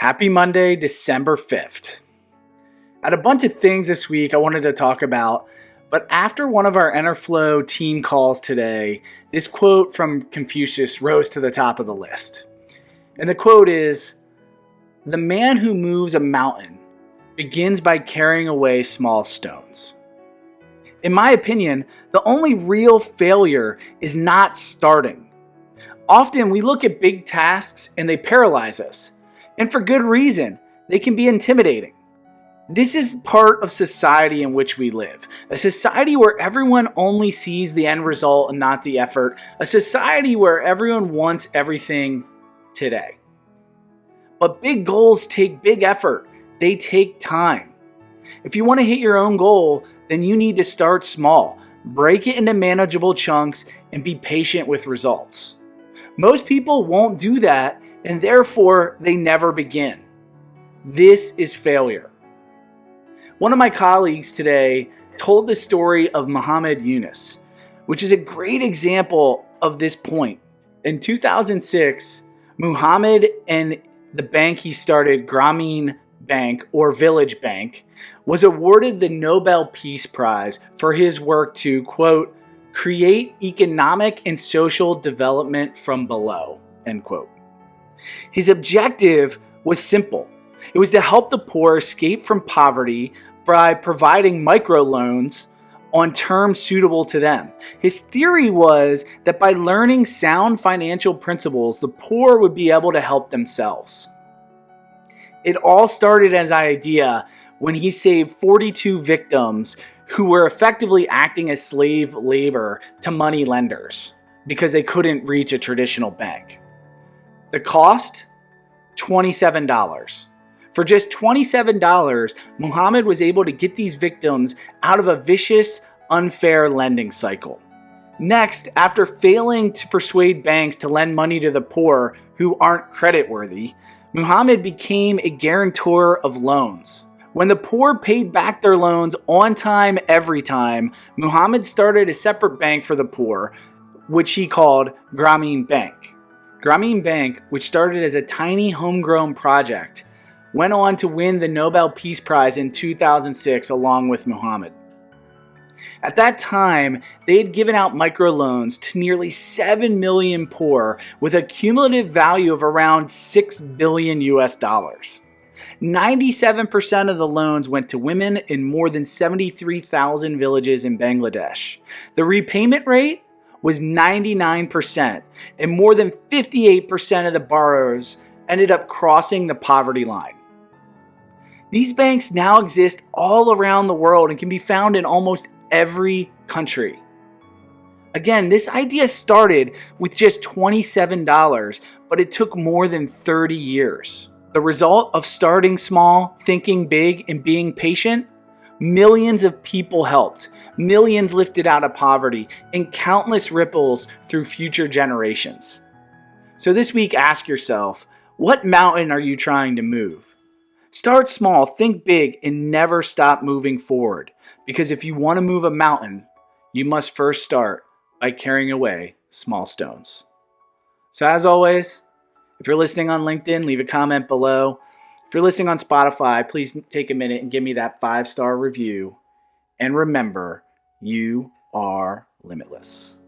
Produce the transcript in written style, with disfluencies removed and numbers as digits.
Happy Monday, December 5th. I had a bunch of things this week I wanted to talk about, but after one of our Enerflow team calls today, this quote from Confucius rose to the top of the list. And the quote is, "The man who moves a mountain begins by carrying away small stones." In my opinion, the only real failure is not starting. Often we look at big tasks and they paralyze us. And for good reason. They can be intimidating. This is part of society in which we live. A society where everyone only sees the end result and not the effort. A society where everyone wants everything today. But big goals take big effort. They take time. If you want to hit your own goal, then you need to start small. Break it into manageable chunks and be patient with results. Most people won't do that, and therefore they never begin. This is failure. One of my colleagues today told the story of Muhammad Yunus, which is a great example of this point. In 2006, Muhammad and the bank he started, Grameen Bank or Village Bank, was awarded the Nobel Peace Prize for his work to, quote, "create economic and social development from below," end quote. His objective was simple. It was to help the poor escape from poverty by providing microloans on terms suitable to them. His theory was that by learning sound financial principles, the poor would be able to help themselves. It all started as an idea when he saved 42 victims who were effectively acting as slave labor to money lenders because they couldn't reach a traditional bank. The cost? $27. For just $27, Muhammad was able to get these victims out of a vicious, unfair lending cycle. Next, after failing to persuade banks to lend money to the poor who aren't creditworthy, Muhammad became a guarantor of loans. When the poor paid back their loans on time every time, Muhammad started a separate bank for the poor, which he called Grameen Bank. Grameen Bank, which started as a tiny homegrown project, went on to win the Nobel Peace Prize in 2006 along with Muhammad. At that time, they had given out microloans to nearly 7 million poor with a cumulative value of around $6 billion US. 97% of the loans went to women in more than 73,000 villages in Bangladesh. The repayment rate was 99%, and more than 58% of the borrowers ended up crossing the poverty line. These banks now exist all around the world and can be found in almost every country. Again, this idea started with just $27, but it took more than 30 years. The result of starting small, thinking big, and being patient? Millions of people helped, millions lifted out of poverty, and countless ripples through future generations. So this week, ask yourself, what mountain are you trying to move? Start small, think big, and never stop moving forward. Because if you want to move a mountain, you must first start by carrying away small stones. So as always, if you're listening on LinkedIn, leave a comment below. If you're listening on Spotify, please take a minute and give me that 5-star review. And remember, you are limitless.